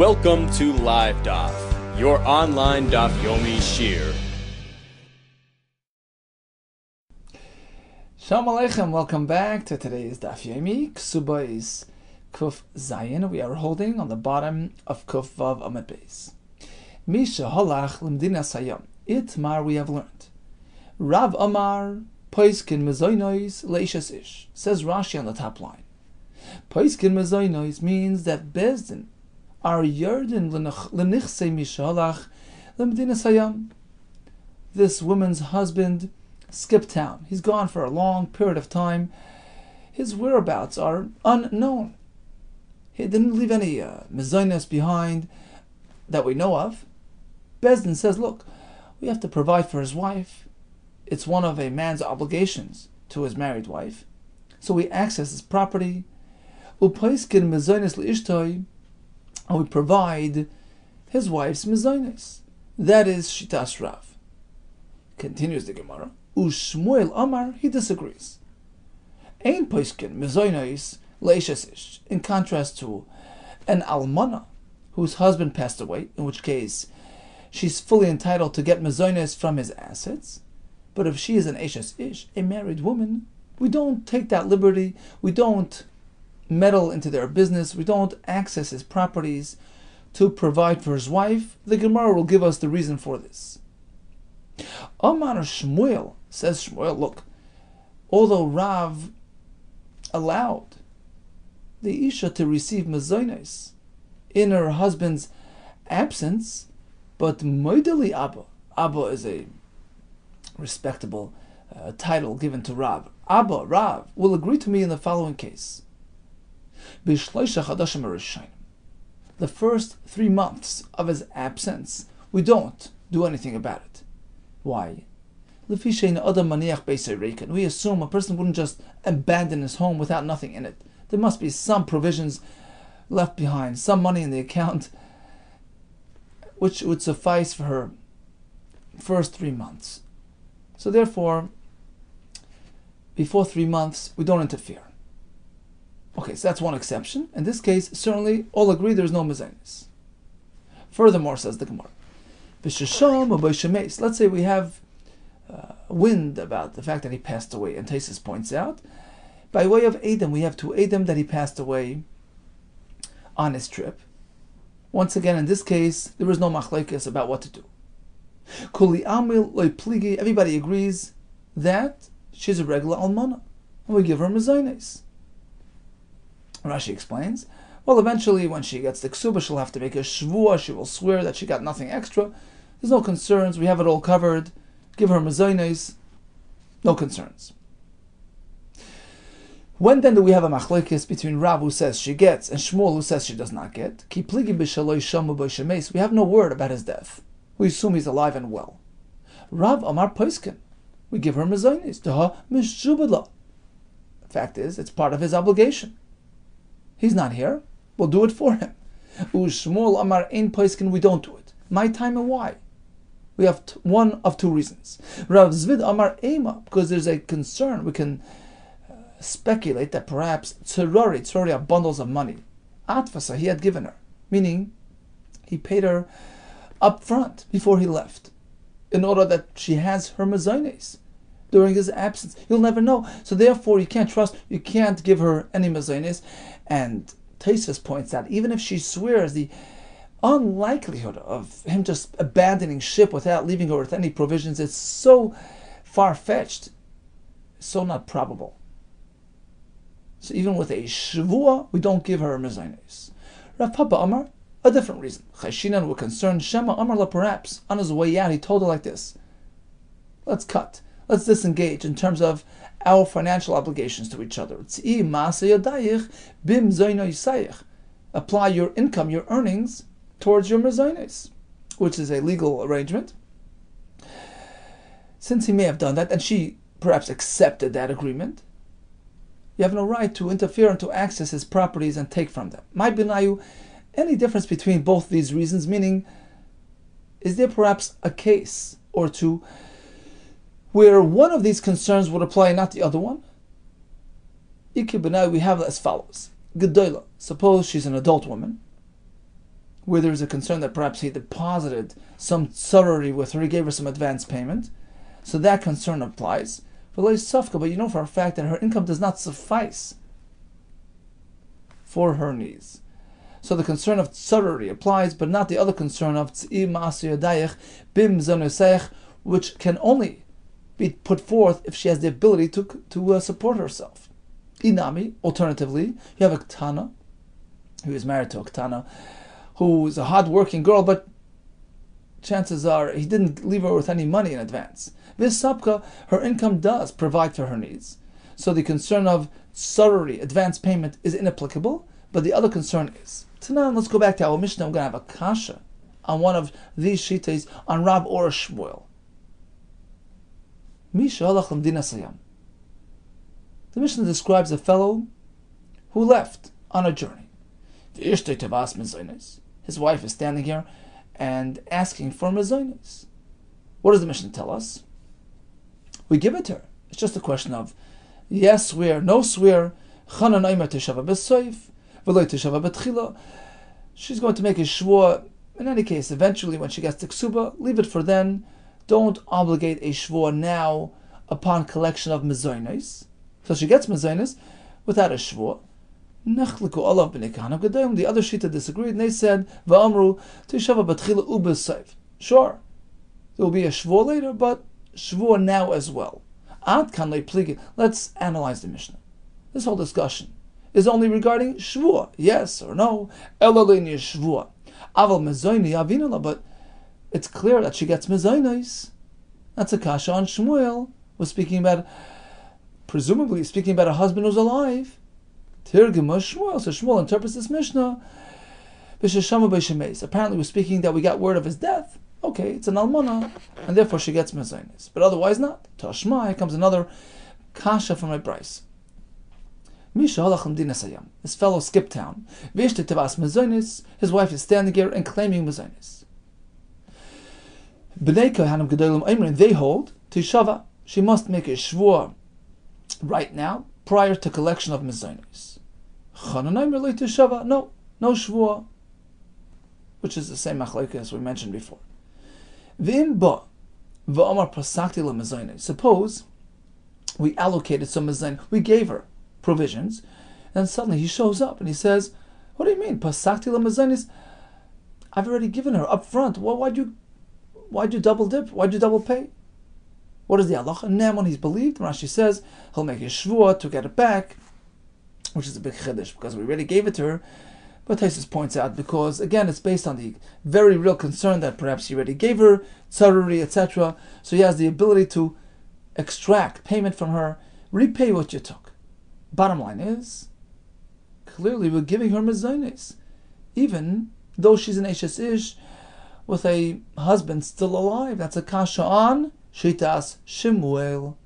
Welcome to Live Daf, your online Daf Yomi Shir. Shalom Aleichem, welcome back to today's Daf Yomi. Kesubos Kuf Zayin. We are holding on the bottom of Kuf Vav Amud Beis. Misha Halach Limdina Sayam. Itmar we have learned. Rav Amar Poiskin Mezoinois Leishas Ish. Says Rashi on the top line. Poiskin Mezoinois means that Bezdin are Yerdin Lenichse Misha Halach Limdina Sayam. This woman's husband skipped town. He's gone for a long period of time. His whereabouts are unknown. He didn't leave any mezainis behind that we know of. Bezdin says, look, we have to provide for his wife. It's one of a man's obligations to his married wife. So we access his property. Upaiskin mezainis liishtoi, and we provide his wife's mezainis. That is Shitas Rav. Continues the Gemara. Ushmuel Amar, he disagrees. Ein poiskin mezainis leishas ish. In contrast to an almana whose husband passed away, in which case she's fully entitled to get mezainis from his assets. But if she is an eishes ish, a married woman, we don't take that liberty. We don't meddle into their business. We don't access his properties to provide for his wife. The Gemara will give us the reason for this. Amar Shmuel, says Shmuel, look, although Rav allowed the Isha to receive mezainis in her husband's absence, but Moideli Abba, Abba is a respectable title given to Rav. Abba, Rav, will agree to me in the following case. The first 3 months of his absence, we don't do anything about it. Why? We assume a person wouldn't just abandon his home without nothing in it. There must be some provisions left behind, some money in the account, which would suffice for her first 3 months. So therefore, before 3 months, we don't interfere. Okay, so that's one exception. In this case, certainly all agree there's no mezainis. Furthermore, says the Gemara, let's say we have wind about the fact that he passed away, and Taisus points out, by way of Edom, we have 2 Edom that he passed away on his trip. Once again, in this case, there is no machlekes about what to do. Everybody agrees that she's a regular almana, and we give her mezainis. Rashi explains, well, eventually when she gets the Kesubos, she'll have to make a shvua, she will swear that she got nothing extra. There's no concerns, we have it all covered. Give her mezainis, no concerns. When then do we have a machlekes between Rav who says she gets and Shmuel who says she does not get? We have no word about his death. We assume he's alive and well. Rav Amar Poiskin, we give her mezainis. The fact is, it's part of his obligation. He's not here, we'll do it for him. Shmuel Amar Ein Poiskin, we don't do it. My time and why? We have one of 2 reasons. Rav Zvid Amar Ema, because there's a concern. We can speculate that perhaps tzorori are bundles of money. Atfasa, he had given her, meaning he paid her up front before he left, in order that she has her mezainis during his absence. You'll never know. So therefore, you can't trust, you can't give her any mezainis. And Taisus points out, even if she swears, the unlikelihood of him just abandoning ship without leaving her with any provisions is so far-fetched, so not probable. So even with a shvua, we don't give her mezainis. Rav Papa Amar, a different reason. Cheshinan were concerned. Shema Amar la, perhaps on his way out, he told her like this: let's cut, let's disengage in terms of our financial obligations to each other. Apply your income, your earnings, towards your mezainis, which is a legal arrangement. Since he may have done that, and she perhaps accepted that agreement, you have no right to interfere and to access his properties and take from them. My binayu, any difference between both these reasons, meaning, is there perhaps a case or two where one of these concerns would apply, not the other one? We have as follows. Gedola, suppose she's an adult woman. where there's a concern that perhaps he deposited some tzarari with her, he gave her some advance payment, so that concern applies. But you know for a fact that her income does not suffice for her needs. So the concern of tzarari applies, but not the other concern of tz'i ma'aseh yadayich bim zonosech, which can only be put forth if she has the ability to support herself. Inami, alternatively, you have a ktana, who is married to a ktana, who is a hard-working girl, but chances are he didn't leave her with any money in advance. V'sapka, her income does provide for her needs. So the concern of tzarari, advance payment, is inapplicable, but the other concern is. So now let's go back to our Mishnah. We're going to have a kasha on one of these shitas on Rab or Shmuel. Misha halach l'mdina sayam. The Mishnah describes a fellow who left on a journey. His wife is standing here and asking for mezainis. What does the Mishnah tell us? We give it to her. It's just a question of yes swear, no swear. She's going to make a shvua. In any case, eventually when she gets to Kesuba, leave it for then. Don't obligate a shvua now upon collection of mezainis. So she gets mezainis without a shvua. The other shita disagreed and they said, sure, there will be a shvua later, but shvua now as well. Let's analyze the Mishnah. This whole discussion is only regarding shvua, yes or no. But it's clear that she gets mezainis. That's a kasha on Shmuel. We're speaking about, presumably speaking about a husband who's alive. Tirgema Shmuel. So Shmuel interprets this Mishnah. Apparently we're speaking that we got word of his death. Okay, it's an almana, and therefore she gets mezainis. But otherwise not. Tashma, here comes another kasha from my Bryce. This fellow skipped town. His wife is standing here and claiming mezainis. They hold Tishava. She must make a shvua right now, prior to collection of mezainis. No shvua, which is the same machlokes as we mentioned before. Suppose we allocated some mezain, we gave her provisions, and suddenly he shows up and he says, "What do you mean, pasakti lemezainis? I've already given her up front. Well, why'd you double dip? Why'd you double pay?" What is the halacha? And when he's believed, Rashi says he'll make a shvua to get it back, which is a big chiddush because we already gave it to her. But Taisus points out because again it's based on the very real concern that perhaps he already gave her tzaruri, etc. So he has the ability to extract payment from her, repay what you took. Bottom line is, clearly we're giving her mezainis, even though she's an Eshes Ish with a husband still alive. That's a kasha on Shitas Shmuel.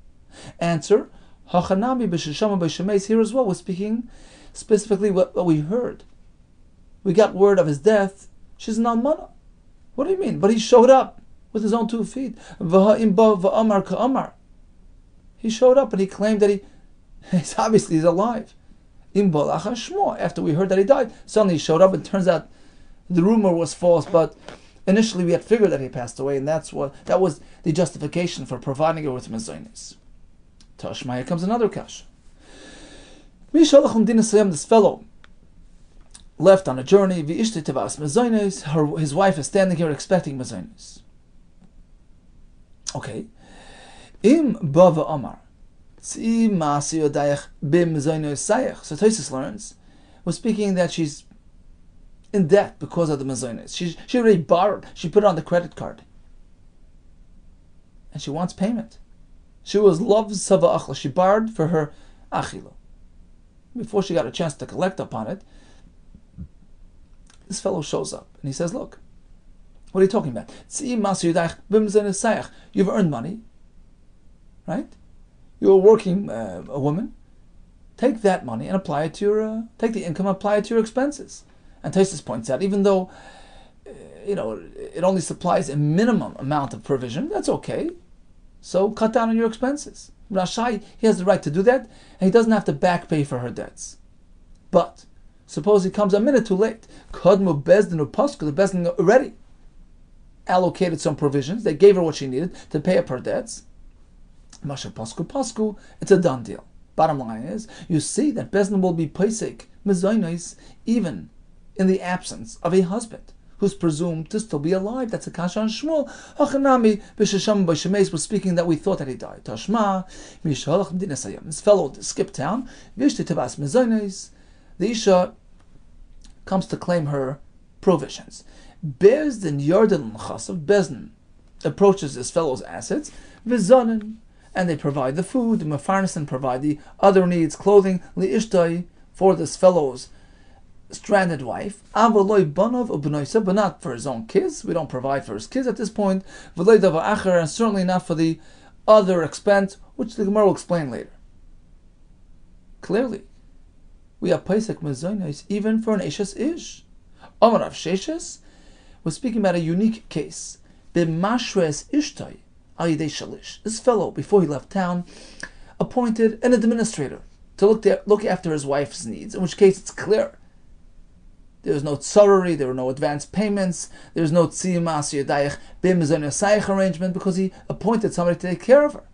Answer: Hachanami b'sheshama b'shemeis. Here as well, we're speaking specifically what we heard. We got word of his death. She's an almana. What do you mean? But he showed up with his own 2 feet. V'ha'imba v'amar ka'amar. He showed up and he claimed that he's obviously alive. Imba lacha shmo. After we heard that he died, suddenly he showed up and it turns out the rumor was false, but initially we had figured that he passed away, and that was the justification for providing her with mezainis. Tashma, here comes another kasha. This fellow left on a journey. His wife is standing here expecting mezainis. Okay. Im bava amar. So Taisus learns, we're speaking that she's in debt because of the mezainis. She already borrowed. She put it on the credit card. And she wants payment. She was love sava achla. She borrowed for her achila. Before she got a chance to collect upon it, this fellow shows up and he says, "Look, what are you talking about? You've earned money, right? You're a working a woman. Take that money and apply it to your take the income, apply it to your expenses." And Taisus points out, even though it only supplies a minimum amount of provision, that's okay. So cut down on your expenses. Rashai, he has the right to do that, and he doesn't have to back pay for her debts. But Suppose he comes a minute too late. Kadmu bezdin u'pasku, the bezdin already allocated some provisions. They gave her what she needed to pay up her debts. Masha pasku, it's a done deal. Bottom line is, you see that bezdin will be paisek mezainos even in the absence of a husband who's presumed to still be alive. That's a kasha on Shmuel. Hachanami b'shesham b'shemeis was speaking that we thought that he died. Tashma mishalach m'dinasayim. This fellow skipped town. V'ishte tebas mezainos. The Isha comes to claim her provisions. Bezdin Yarden Chasav, Bezdin approaches this fellow's assets, Vizanin, and they provide the food, the Mefarnasan provide the other needs, clothing, Li'ishtai, for this fellow's stranded wife, Avaloi Banov Ubnoisa, but not for his own kids. We don't provide for his kids at this point, V'loi Dava Acher, and certainly not for the other expense, which the Gemara will explain later. Clearly, we have Paisek Mezainos even for an Eshes Ish. Omar Rav Sheshes was speaking about a unique case. B'mashres Ishtai Ayidei Shalish. This fellow, before he left town, appointed an administrator to look after his wife's needs, in which case it's clear. There was no tsarari, there were no advance payments, there was no tzimas yadayich b'mezainosayich arrangement, because he appointed somebody to take care of her.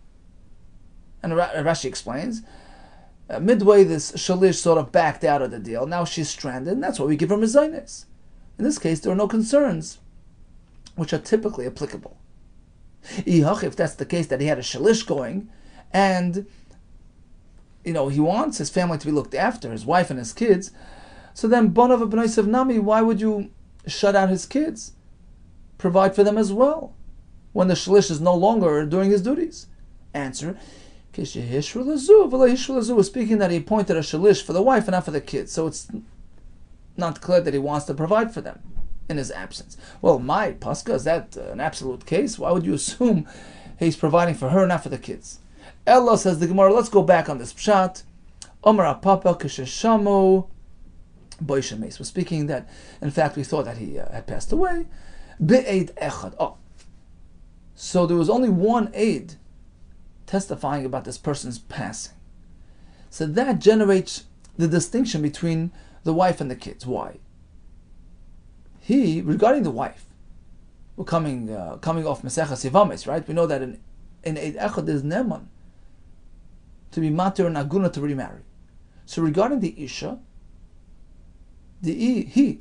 And Rashi explains, midway this shalish sort of backed out of the deal. Now she's stranded, and that's why we give her mezainos. In this case, there are no concerns which are typically applicable. If that's the case, that he had a shalish going, and he wants his family to be looked after, his wife and his kids, so then Bonav B'naisav Nami, why would you shut out his kids? Provide for them as well, when the shalish is no longer doing his duties. Answer, Kishihishru Lazu was speaking that he appointed a shalish for the wife and not for the kids, so it's not clear that he wants to provide for them in his absence. Well, my Pascha, is that an absolute case? Why would you assume he's providing for her, not for the kids? Ella, says the Gemara, let's go back on this pshat. Omar Papa Kisheshamu Boishames was speaking that, in fact, we thought that he had passed away. Be'ed Echad. Oh, so there was only one aid testifying about this person's passing. So that generates the distinction between the wife and the kids. Why? Regarding the wife, we're coming off Meseches Yevamis, right? We know that in Eid Echad is Neman to be matir and aguna to remarry. So regarding the Isha, the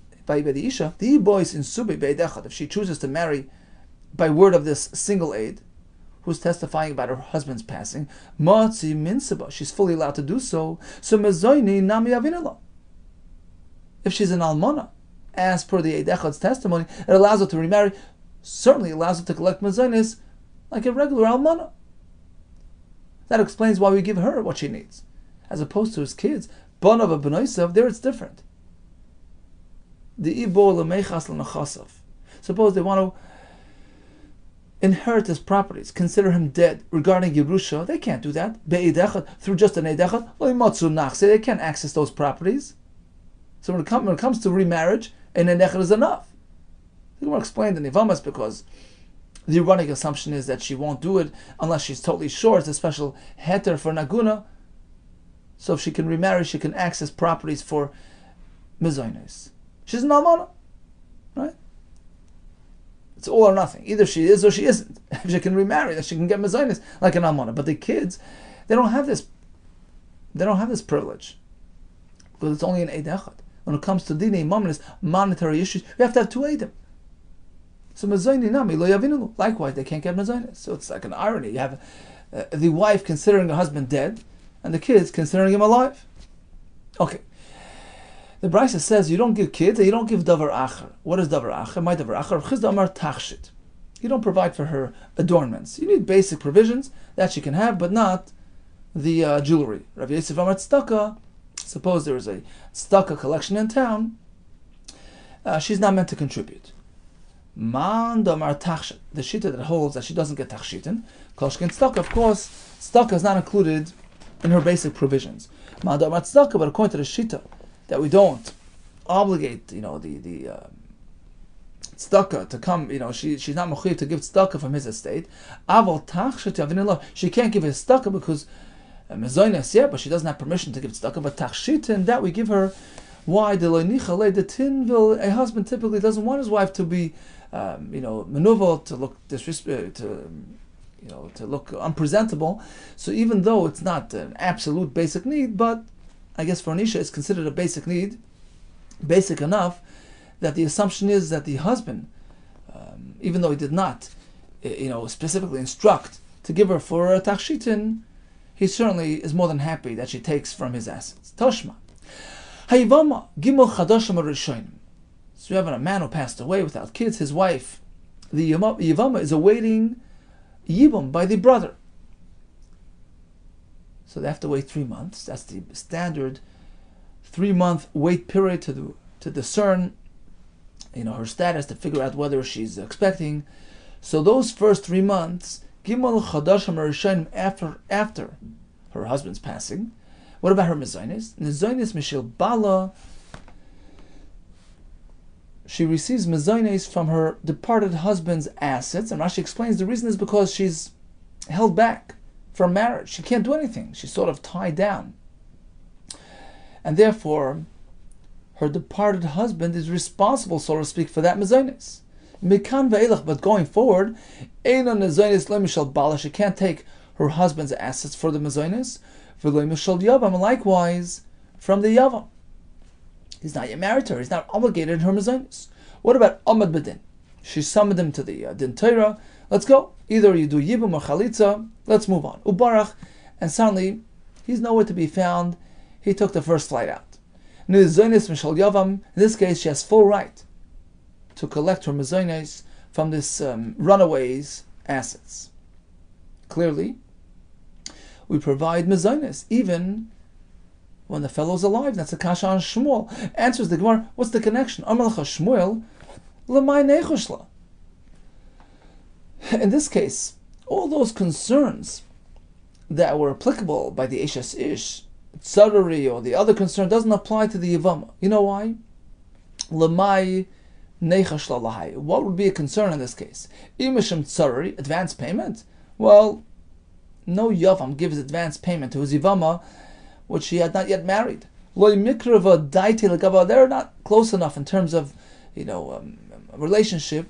boys in Subi Be'ed Echad, if she chooses to marry by word of this single aid, who's testifying about her husband's passing, Matzi Minsaba, she's fully allowed to do so. So Mezoini Nami Avinala. If she's an almana, as per the Eid Echad's testimony, it allows her to remarry, certainly allows her to collect mazonis like a regular almana. That explains why we give her what she needs. As opposed to his kids, Bonav and B'naisav, there it's different. The Ibo Lemechas L'Nachasav. Suppose they want to inherit his properties, consider him dead. Regarding Yerusha, they can't do that. Be'Eid Echad, through just an Eid Echad, they can't access those properties. So when it comes to remarriage, an Eid Echad is enough. The Gemara explained in Nivamas because the running assumption is that she won't do it unless she's totally sure it's a special heter for Naguna. So if she can remarry, she can access properties for Mezainos. She's an almana, right? It's all or nothing. Either she is or she isn't. If she can remarry, then she can get Mezainos like an almana. But the kids, they don't have this. They don't have this privilege because it's only an Eid Echad. When it comes to dinei mamonis, monetary issues, you have to have two eidim. So mezayni nami lo yavinulu. Likewise, they can't get mezaynis. So it's like an irony. You have the wife considering the husband dead, and the kids considering him alive. Okay. The Brisa says you don't give kids and you don't give davar acher. What is davar acher? My davar acher. Chizda amar tachshit. You don't provide for her adornments. You need basic provisions that she can have, but not the jewelry. Rabbi Yosef amar tzedakah. Suppose there is a tzedakah collection in town. She's not meant to contribute. Man damar tachshit. The shita that holds that she doesn't get tachshitin. Koshkin tzedakah. Of course, tzedakah is not included in her basic provisions. Man damar tzedakah, but according to the shita, that we don't obligate, the tzedakah to come, she's not mechuyev to give tzedakah from his estate. Aval tachshit yavinillah. She can't give his tzedakah because mezainas, yeah, but she doesn't have permission to give tzedakah. But tachshit, and that we give her Why? The tin, a husband typically doesn't want his wife to be, maneuvered, to look to look unpresentable. So even though it's not an absolute basic need, but I guess for an Isha it's considered a basic need, basic enough that the assumption is that the husband, even though he did not, specifically instruct to give her for a tachshitin, he certainly is more than happy that she takes from his assets. Toshma. Hayivama gimel chadashim rishonim. So you have a man who passed away without kids. His wife, the Yivama, is awaiting Yibum by the brother. So they have to wait 3 months. That's the standard 3-month wait period to discern, her status, to figure out whether she's expecting. So those first 3 months, Gimel Chadashim Rishonim, after her husband's passing. What about her mezainis? Mezainis Mishil Bala. She receives mezainis from her departed husband's assets, and Rashi explains the reason is because she's held back from marriage. She can't do anything. She's sort of tied down. And therefore, her departed husband is responsible, so to speak, for that mezainis. Mikan ve'elach, but going forward, Eino mezainis le'mishal bala. She can't take her husband's assets for the mezainis. V'lo mishal yavam, and likewise from the yavam. He's not yet married to her. He's not obligated in her mezainis. What about Amad Bedin? She summoned him to the Din Torah. Let's go. Either you do Yibum or Chalitza. Let's move on. Ubarach. And suddenly, he's nowhere to be found. He took the first flight out. In this case, she has full right to collect her mezainis from this runaway's assets. Clearly, we provide mezainis even when the fellow's alive. That's a kasha on Shmuel. Answers the Gemara, what's the connection? Amalcha Shmuel, l'may nechushla. In this case, all those concerns that were applicable by the Eshes Ish, Tzarari, or the other concern doesn't apply to the Yivama. You know why? L'may nechushla lahai. What would be a concern in this case? Imishim Tzarari, advance payment? Well, no Yavam gives advance payment to his Yivama which she had not yet married. They're not close enough in terms of, a relationship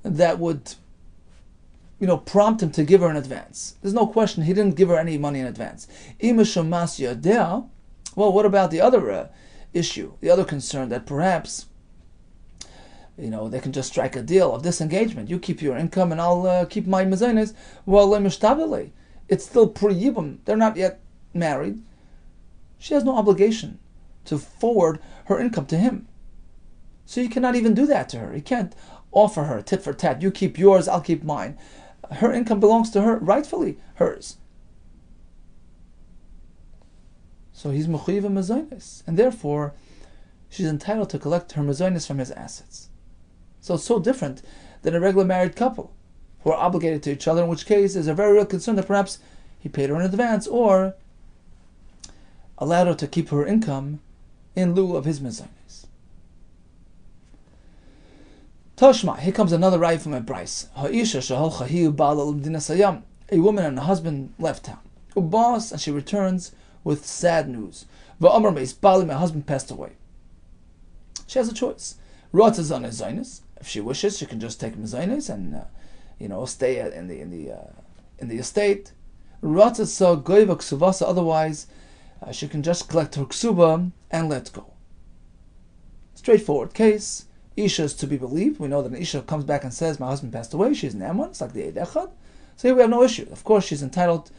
that would, prompt him to give her in advance. There's no question he didn't give her any money in advance. Well, what about the other issue, the other concern that perhaps, they can just strike a deal of disengagement. You keep your income and I'll keep my mezainis. Well, it's still pre-yibum. They're not yet married. She has no obligation to forward her income to him. So you cannot even do that to her. You can't offer her tit for tat. You keep yours, I'll keep mine. Her income belongs to her, rightfully hers. So he's mechuyev mezainis, and therefore she's entitled to collect her mezainis from his assets. So it's so different than a regular married couple who are obligated to each other, in which case there's a very real concern that perhaps he paid her in advance or allowed her to keep her income in lieu of his mezainis. Toshma, here comes another raya from a Bryce. A woman and her husband left town. Ubas, and she returns with sad news. My husband passed away. She has a choice. If she wishes, she can just take mezainis and stay in the estate. Otherwise, she can just collect her ksuba and let go. Straightforward case. Isha is to be believed. We know that an Isha comes back and says, my husband passed away, she's an Ammon, it's like the Eid Echad. So here we have no issue. Of course, she's entitled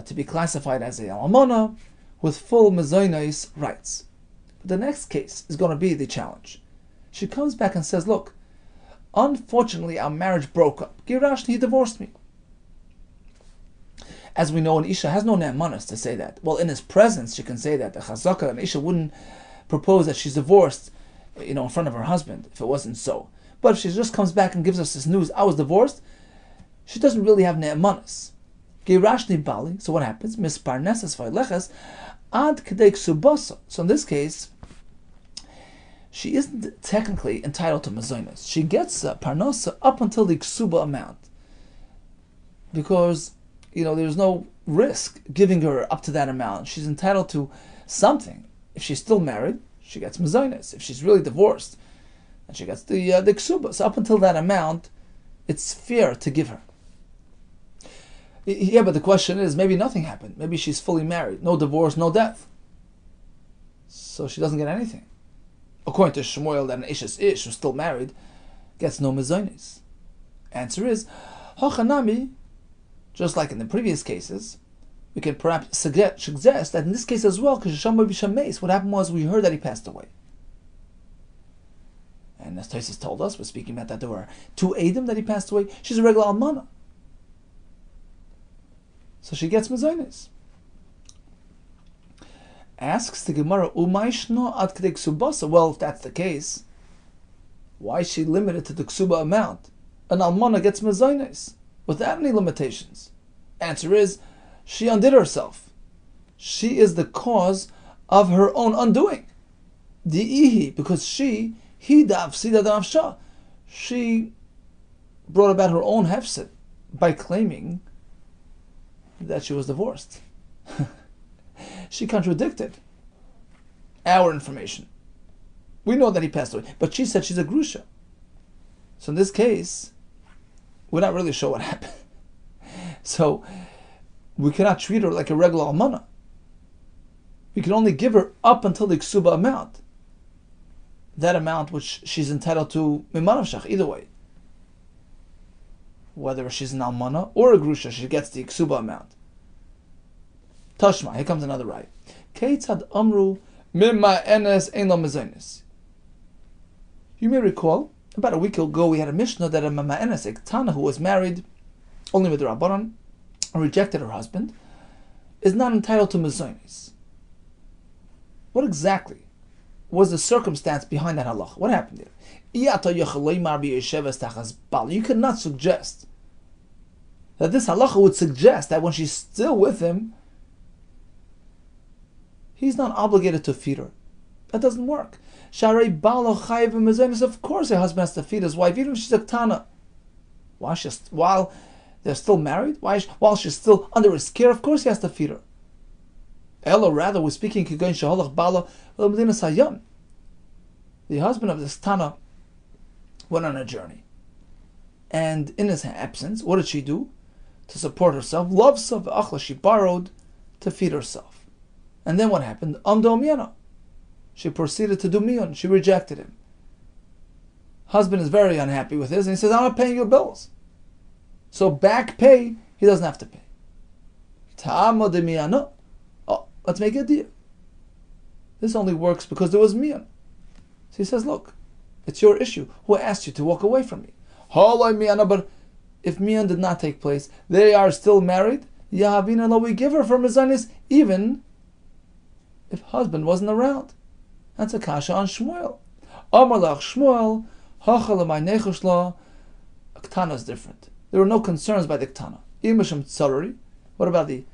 to be classified as a Almona with full mezainis rights. But the next case is going to be the challenge. She comes back and says, look, unfortunately our marriage broke up. Girashni, he divorced me. As we know, an Isha has no ne'emanos to say that. Well, in his presence, she can say that. The chazaka, an Isha wouldn't propose that she's divorced, in front of her husband, if it wasn't so. But if she just comes back and gives us this news, I was divorced, she doesn't really have ne'emanos. Girashni bali, so what happens? Misparnesses v'leches ad kedei Kesubos. So in this case, she isn't technically entitled to mezainis. She gets parnasa up until the ksuba amount. Because there's no risk giving her up to that amount. She's entitled to something. If she's still married, she gets mezainis. If she's really divorced, then she gets the Kesubos. Up until that amount, it's fair to give her. Yeah, but the question is, maybe nothing happened. Maybe she's fully married, no divorce, no death. So she doesn't get anything. According to Shmuel, that an Ishes Ish who's still married gets no mezainis. Answer is, Hachanami, just like in the previous cases, we can perhaps suggest that in this case as well, because what happened was we heard that he passed away. And as Tosfos told us, we're speaking about that there were 2 Eidim that he passed away. She's a regular almana. So she gets mezainis. Asks the Gemara, Umayshno ad k'dei Kesubos. Well, if that's the case, why is she limited to the Kesuba amount? An almana gets mezainis without any limitations. Answer is, she undid herself. She is the cause of her own undoing. Di'ihi, because she brought about her own hefset by claiming that she was divorced. She contradicted our information. We know that he passed away, but she said she's a grusha. So in this case, we're not really sure what happened. So we cannot treat her like a regular almana. We can only give her up until the ksuba amount. That amount which she's entitled to mimanav shach, either way. Whether she's an almana or a grusha, she gets the ksuba amount. Tashma, here comes another right. Keitzad amru mimma enes ein lo mezainis. You may recall, about a week ago we had a mishnah that a mimma enes, a Tana who was married only with the Rabbanan, rejected her husband, is not entitled to mezainis. What exactly was the circumstance behind that halach? What happened there? You cannot suggest that this halacha would suggest that when she's still with him, he's not obligated to feed her. That doesn't work. Of course a husband has to feed his wife, even if she's a ktana. While they're still married, while she's still under his care, of course he has to feed her. Ella, rather, we're speaking the husband of this Tana went on a journey. And in his absence, what did she do? To support herself, she borrowed to feed herself. And then what happened? She proceeded to do miyon. She rejected him. Husband is very unhappy with this, and he says, I'm not paying your bills. So back pay, he doesn't have to pay. Let's make a deal. This only works because there was miyan. So he says, look, it's your issue. Who asked you to walk away from me? But if miyan did not take place, they are still married. We give her for mezainis, even if husband wasn't around. That's a kasha on Shmuel. Amalach Shmuel, Ktana is different. There were no concerns by the Ktana. What about the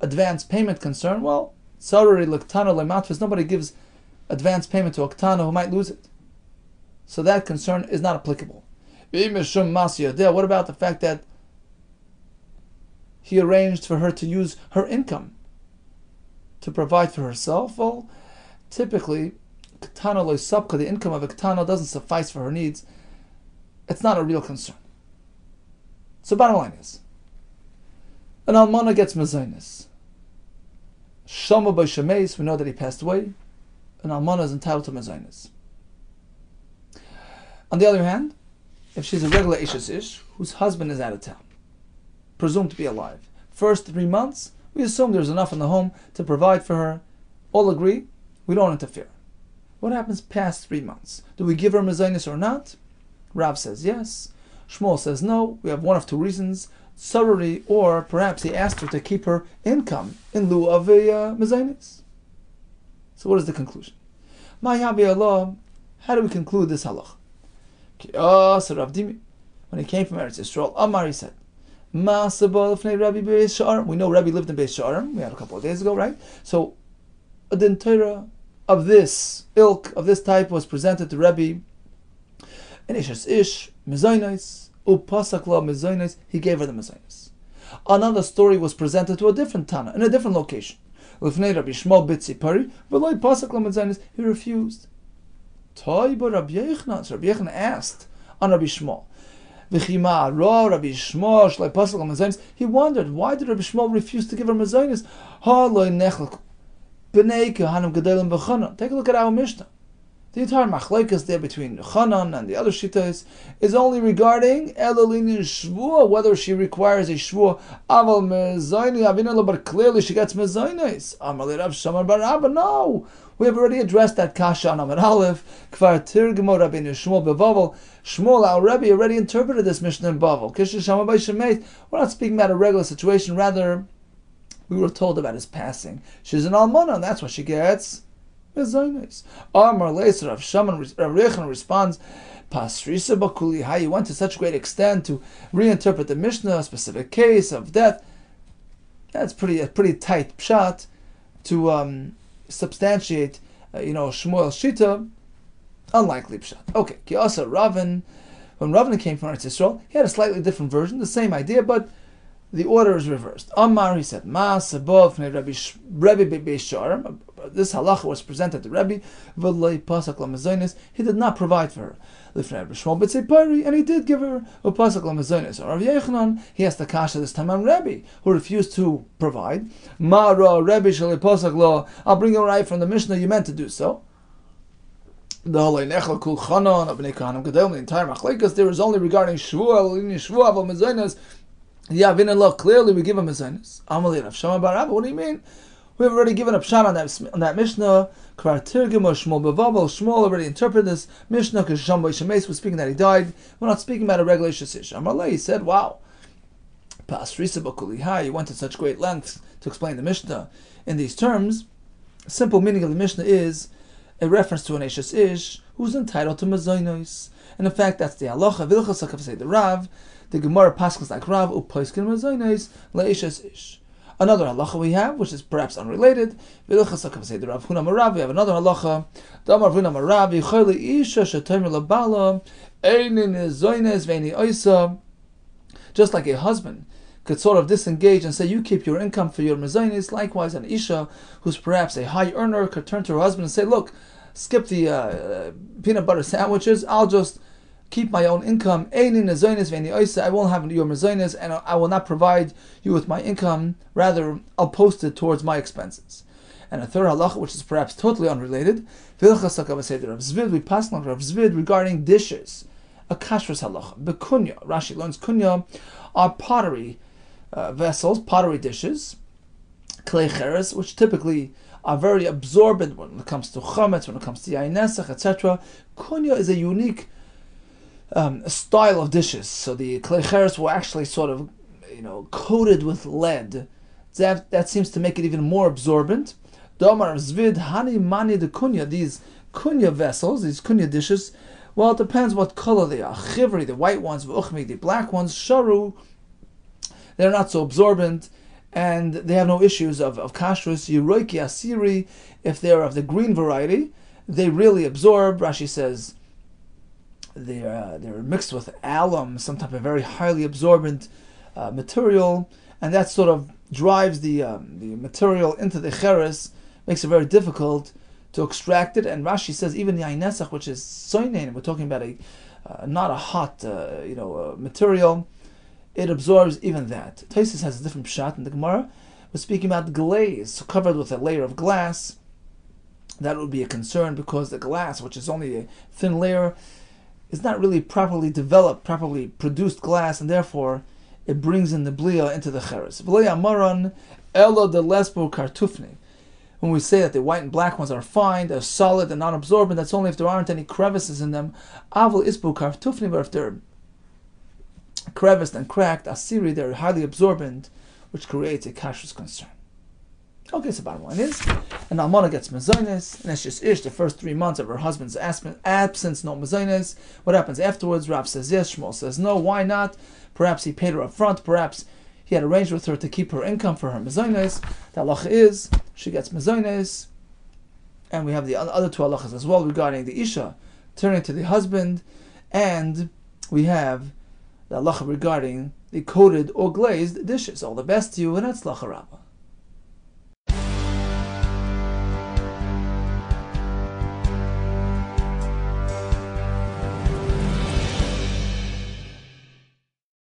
advance payment concern? Well, nobody gives advance payment to a Ktana who might lose it. So that concern is not applicable. What about the fact that he arranged for her to use her income to provide for herself? Well, typically, the income of a Ktana doesn't suffice for her needs. It's not a real concern. So bottom line is, an almana gets mezainis. Shama by Shemeis, we know that he passed away. An almana is entitled to mezainis. On the other hand, if she's a regular ishes ish, whose husband is out of town, presumed to be alive, first 3 months, we assume there's enough in the home to provide for her. All agree, we don't interfere. What happens past 3 months? Do we give her mezainis or not? Rav says yes. Shmuel says no. We have one of 2 reasons. Sarari, or perhaps he asked her to keep her income in lieu of a mezainis. So what is the conclusion? Ma'yabi Allah, how do we conclude this halach? When he came from Eretz Yisrael, Amar, he said, we know Rabbi lived in Beis Sha'arim. We had a couple of days ago, right? So a din Torah of this ilk, of this type, was presented to Rabbi in Ishes Ish, mezainis, upasakla mezainis, he gave her the mezainis. Another story was presented to a different Tana, in a different location. Lefnei Rabbi Shmuel bitzi pari, v'loi pasuk l'mezainis. He refused. Toiba Rabbi Yehuda. So Rabbi Yehuda asked on Rabbi Shmuel. V'chima ra Rabbi Shmuel shloi pasuk l'mezainis. He wondered, why did Rabbi Shmuel refuse to give her mezainis? Ha loi nechlek b'nei kehanim gedolim b'chanan. Take a look at our Mishnah. The entire machlekes there between Chanan and the other shitas is only regarding Elolinin Shvua, whether she requires a Shvua. Aval Mezaini Avinala, but clearly she gets Mezainis. Amalei Rav Shamar bar Abba. No, we have already addressed that kasha on Amar Aleph. Kvar Tirgemo Rabbeinu Shmuel beVavel. Shmuel, our Rebbe, already interpreted this Mishnah in Bavel. Kisha Shama by Shemait. We're not speaking about a regular situation. Rather, we were told about his passing. She's an almana, and that's what she gets. Amar Leis Rav Shaman Rav Yechon responds, Pasrisa Bakuli. How you went to such great extent to reinterpret the Mishnah, a specific case of death. That's a pretty tight pshat to substantiate, Shmuel Shita. Unlikely pshat. Okay, Kiasa Ravin. When Ravin came from Eretz Yisrael, he had a slightly different version, the same idea, but the order is reversed. Amar, he said, Mas above Rabbi Beisharim. This halacha was presented to Rabbi. V'loi pasak l'mezainis. He did not provide for her. Lifnei Rabbi Shmuel b'tzei pari, and he did give her a pasak l'mezainis. Or Rav Yechanan, he asked the kasha this time on Rabbi, who refused to provide. Ma ra Rabbi shalei pasak lo. I'll bring you right from the Mishnah. You meant to do so. The entire machlekes there is only regarding shvuah of mezainis. Yeah, clearly we give him mezainis. Amalei Rav Shama bar Abba. What do you mean? We have already given a pshat on that Mishnah. Kvar Tirgemo Shmuel beVavel. Shmuel already interpreted this Mishnah because Sham Shemes was speaking that he died. We're not speaking about a regular shasish. Amalei, he said, wow. Pasrisa Bakuli. You went to such great lengths to explain the Mishnah in these terms. The simple meaning of the Mishnah is a reference to an Eishes Ish who's entitled to mezainos. And in fact, that's the halacha. Vilchas HaKavsei the Rav. The Gemara passes like Rav u'poiskin mezainos le'Eishes Ish. Another halacha we have, which is perhaps unrelated. Vilchas HaKavsei the Rav Huna Marav. We have another halacha. Damar Huna Marav yichayli isha shetomer labala einin mezainos ve'eini oisa. Just like a husband could sort of disengage and say, you keep your income for your mezainis. Likewise, an isha who's perhaps a high earner could turn to her husband and say, look, skip the peanut butter sandwiches. I'll just keep my own income. I won't have your mezainis, and I will not provide you with my income. Rather, I'll post it towards my expenses. And a third halacha, which is perhaps totally unrelated, we pass on Rav Zvid regarding dishes. A kashrus halacha. Bekunya, Rashi learns kunya, are pottery vessels, pottery dishes, klei cheres, which typically are very absorbent when it comes to chametz, when it comes to yain nesach, etc. Kunya is a unique style of dishes. So the klei cheres were actually sort of, coated with lead. That seems to make it even more absorbent. Domar zvid hani mani de kunya. These kunya vessels, these kunya dishes. Well, it depends what color they are. Chivri, the white ones, v'uchmi, the black ones. Sharu, they're not so absorbent, and they have no issues of kashrus. Yiroiki asiri, if they're of the green variety, they really absorb. Rashi says they're mixed with alum, some type of very highly absorbent material, and that sort of drives the material into the cheres, makes it very difficult to extract it. And Rashi says even the yain nesach, which is soinen, we're talking about not a hot material, it absorbs even that. Taisus has a different pshat in the Gemara. We're speaking about glaze covered with a layer of glass. That would be a concern because the glass, which is only a thin layer, is not really properly developed, properly produced glass, and therefore it brings in the blia into the cheres. Blia amaran elo de lesbo kartufni. When we say that the white and black ones are fine, they're solid, they're not absorbent, that's only if there aren't any crevices in them. Avol isbu kartufni, but if they're creviced and cracked, asiri, they're highly absorbent, which creates a kashrus concern. Okay, so bottom line is, an almana gets mezainis, and it's just ish, the first 3 months of her husband's absence, no mezainis. What happens afterwards? Rav says yes, Shmuel says no. Why not? Perhaps he paid her up front, perhaps he had arranged with her to keep her income for her mezainis. The halacha is, she gets mezainis, and we have the other two halachas as well regarding the isha turning to the husband, and we have the halacha regarding the coated or glazed dishes. All the best to you, and that's Rabbah.